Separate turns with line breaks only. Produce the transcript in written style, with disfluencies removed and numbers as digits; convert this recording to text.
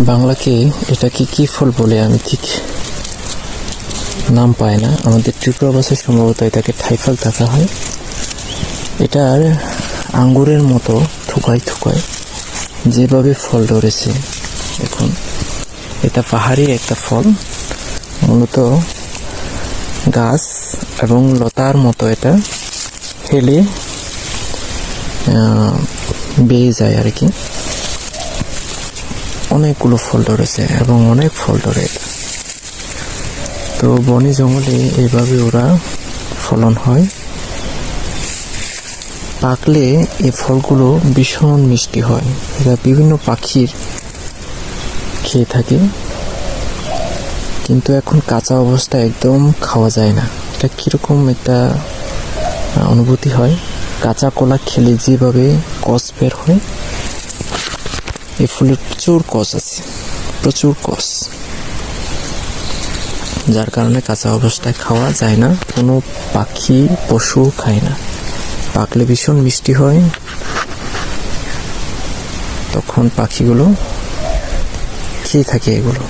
বাংলাকে এটাকে কি ফল বলে আমি ঠিক নাম পাই না। আমাদের ত্রিপুরা ভাষায় সম্ভবত এটাকে ঠাইফল দেখা হয়। এটার আঙ্গুরের মতো থুকায় থুকায় যেভাবে ফল ধরেছে দেখুন, এটা পাহাড়ি একটা ফল, মূলত গাছ এবং লতার মতো এটা হেলে বেয়ে যায় আর কি। অনেকগুলো ফল ধরেছে এবং অনেক ফল ধরে এটা। তো বনে জঙ্গলে এইভাবে ওরা ফলন হয়। পাকলে এই ফলগুলো ভীষণ মিষ্টি হয়। এটা বিভিন্ন পাখির খেয়ে থাকে, কিন্তু এখন কাঁচা অবস্থা একদম খাওয়া যায় না। এটা কীরকম একটা অনুভূতি হয়, কাঁচা কলা খেলে যেভাবে কষ বের হয়, এই ফুলের প্রচুর কষ আছে, প্রচুর কষ, যার কারণে কাঁচা অবস্থায় খাওয়া যায় না। কোনো পাখি পশু খায় না। পাকলে ভীষণ মিষ্টি হয়, তখন পাখিগুলো খেয়ে থাকে এগুলো।